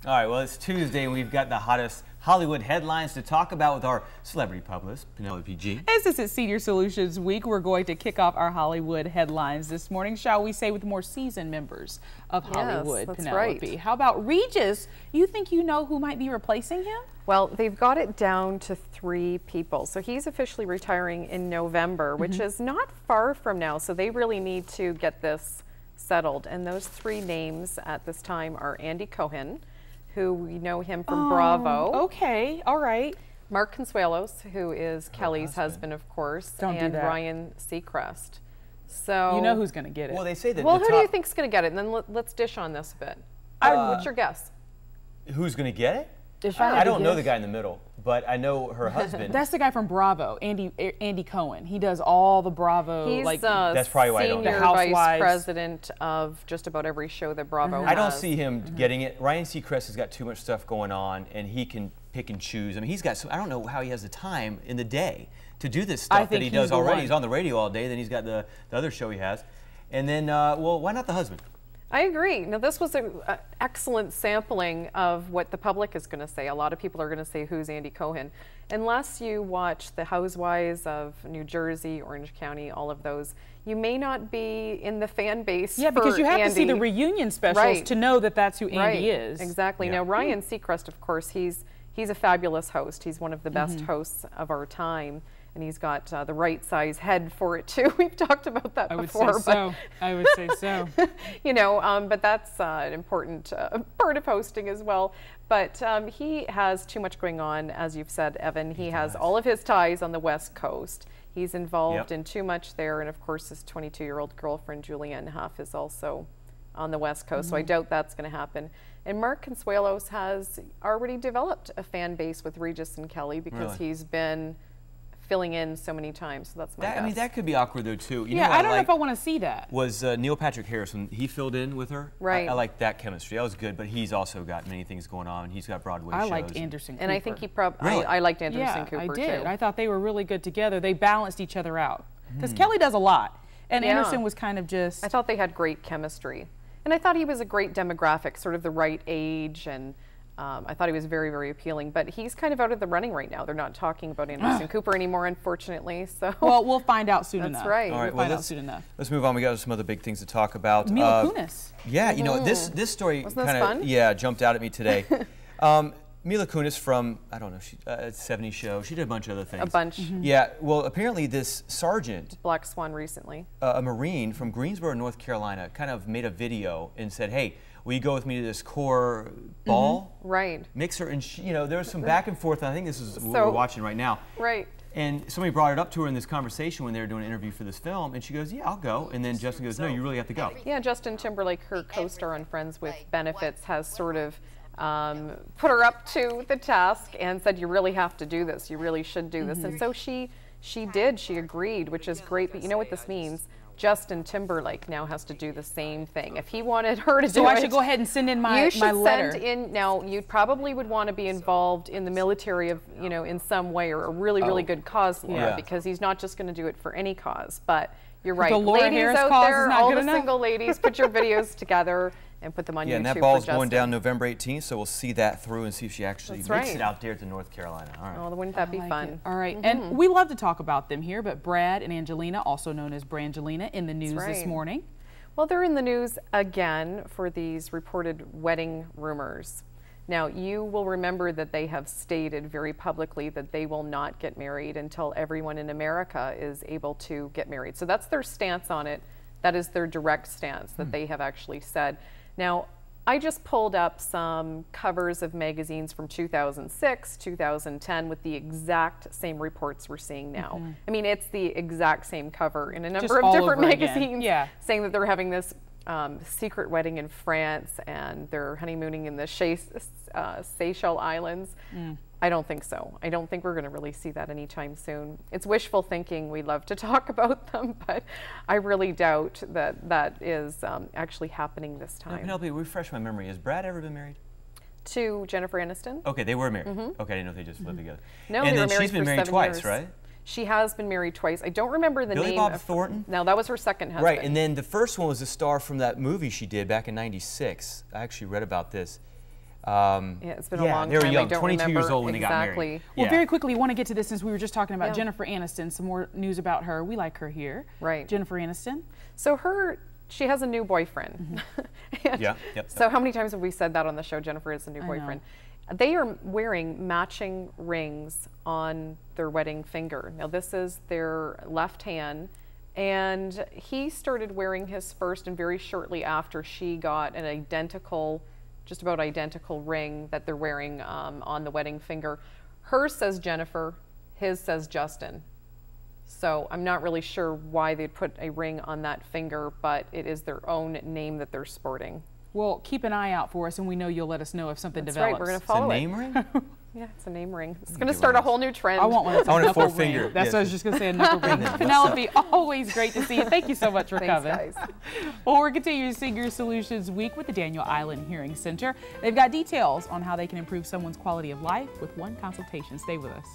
All right, well, it's Tuesday, and we've got the hottest Hollywood headlines to talk about with our celebrity publicist, Penelope G. As this is Senior Solutions Week, we're going to kick off our Hollywood headlines this morning, shall we say, with more seasoned members of Hollywood. Yes, that's Penelope. right. How about Regis? You think you know who might be replacing him? Well, they've got it down to 3 people. So he's officially retiring in November, which is not far from now. So they really need to get this settled. And those 3 names at this time are Andy Cohen, who we know him from Bravo. Okay, all right. Mark Consuelos, who is Kelly's husband, of course, and that. Ryan Seacrest. So You know who's going to get it. Well, they say that Well, who do you think's going to get it? And then let's dish on this a bit. What's your guess? Who's going to get it? If I don't know the guy in the middle, but I know her husband. That's the guy from Bravo, Andy Cohen. He does all the Bravo. He's that's probably why I don't know. senior vice president of just about every show that Bravo has. I don't see him getting it. Ryan Seacrest has got too much stuff going on, and he can pick and choose. I mean, he's got. So I don't know how he has the time in the day to do this stuff that he does already. He's on the radio all day. Then he's got the other show he has, and then well, why not the husband? I agree. Now, this was an excellent sampling of what the public is going to say. A lot of people are going to say, who's Andy Cohen? Unless you watch The Housewives of New Jersey, Orange County, all of those, you may not be in the fan base. Yeah, because you have to see the reunion specials to know that that's who Andy is. Exactly. Yeah. Now, Ryan Seacrest, of course, he's a fabulous host. He's one of the best hosts of our time. And he's got the right size head for it too. We've talked about that before. I would say so. You know, but that's an important part of hosting as well. But he has too much going on, as you've said, Evan. He has all of his ties on the West Coast. He's involved in too much there, and of course, his 22-year-old girlfriend Julianne Hough is also on the West Coast. So I doubt that's going to happen. And Mark Consuelos has already developed a fan base with Regis and Kelly because he's been filling in so many times. So that's my guess. I mean, that could be awkward though too. You know I don't know if I want to see that. Was Neil Patrick Harris when he filled in with her? Right. I like that chemistry. That was good. But he's also got many things going on. He's got Broadway shows. I liked Anderson Cooper. And I think he probably. I liked Anderson Cooper too. I did. I thought they were really good together. They balanced each other out. Because Kelly does a lot, and Anderson was kind of just. I thought they had great chemistry, and I thought he was a great demographic, sort of the right age, and I thought he was very, very appealing. But he's kind of out of the running right now. They're not talking about Anderson Cooper anymore, unfortunately. So. Well, we'll find out soon enough. That's right. All right. We'll find out soon enough. Let's move on. We got some other big things to talk about. Mila Kunis. Yeah, you know this story kind of jumped out at me today. Mila Kunis from, I don't know, 70s show. She did a bunch of other things. A bunch. Yeah, well, apparently this sergeant, Black Swan recently, a Marine from Greensboro, North Carolina, kind of made a video and said, hey, will you go with me to this Corps ball? Right. Mixer, and you know, there was some back and forth. And I think this is what we're watching right now. Right. And somebody brought it up to her in this conversation when they were doing an interview for this film, and she goes, yeah, I'll go. And then Justin goes, no, you really have to go. Yeah, Justin Timberlake, her co-star on Friends with Benefits, has sort of put her up to the task and said, you really have to do this. You really should do this. And so she did. She agreed, which is great. But you know what this means? Justin Timberlake now has to do the same thing. If he wanted her to do it, so I should go ahead and send in my letter. Send in. Now, you probably would want to be involved in the military of, you know, in some way, or a really, really good cause for it, because he's not just going to do it for any cause. But you're right. The Laura ladies Harris out cause there, is not all good the enough. single ladies, put your videos together and put them on YouTube. Yeah, and that ball's going down November 18th, so we'll see that through and see if she actually makes it out there to North Carolina. All right. Oh, wouldn't that be fun? All right, and we love to talk about them here, but Brad and Angelina, also known as Brangelina, in the news this morning. Well, they're in the news again for these reported wedding rumors. Now, you will remember that they have stated very publicly that they will not get married until everyone in America is able to get married. So that's their stance on it. That is their direct stance that they have actually said. Now, I just pulled up some covers of magazines from 2006, 2010 with the exact same reports we're seeing now. I mean, it's the exact same cover in a number of different magazines saying that they're having this secret wedding in France and they're honeymooning in the Seychelles Islands. I don't think so. I don't think we're going to really see that anytime soon. It's wishful thinking. We love to talk about them, but I really doubt that that is actually happening this time. Penelope, refresh my memory. Has Brad ever been married? To Jennifer Aniston. Okay, they were married. Okay, I didn't know if they just lived together. No, and they were then she's been married twice, right? She has been married twice. I don't remember the name. Billy Bob Thornton? No, that was her second husband. Right, and then the first one was the star from that movie she did back in '96. I actually read about this. it's been a long time. They were young, I don't 22 remember years old when they got married. exactly. Well, very quickly, we want to get to this since we were just talking about Jennifer Aniston. Some more news about her. We like her here. Right. Jennifer Aniston. So she has a new boyfriend. So how many times have we said that on the show? Jennifer is a new boyfriend. They are wearing matching rings on their wedding finger. Now this is their left hand, and he started wearing his first, and very shortly after she got an identical, just about identical ring that they're wearing on the wedding finger. Hers says Jennifer, his says Justin. So I'm not really sure why they'd put a ring on that finger, but it is their own name that they're sporting. Well, keep an eye out for us, and we know you'll let us know if something develops. Right, we're going to follow it. It's a name ring? Yeah, it's a name ring. It's going to start a whole new trend. I want one. I want a four-finger. That's what I was just going to say, a knuckle ring. Penelope, always great to see you. Thank you so much for coming. Thanks, guys. Well, we're continuing Senior Solutions Week with the Daniel Island Hearing Center. They've got details on how they can improve someone's quality of life with one consultation. Stay with us.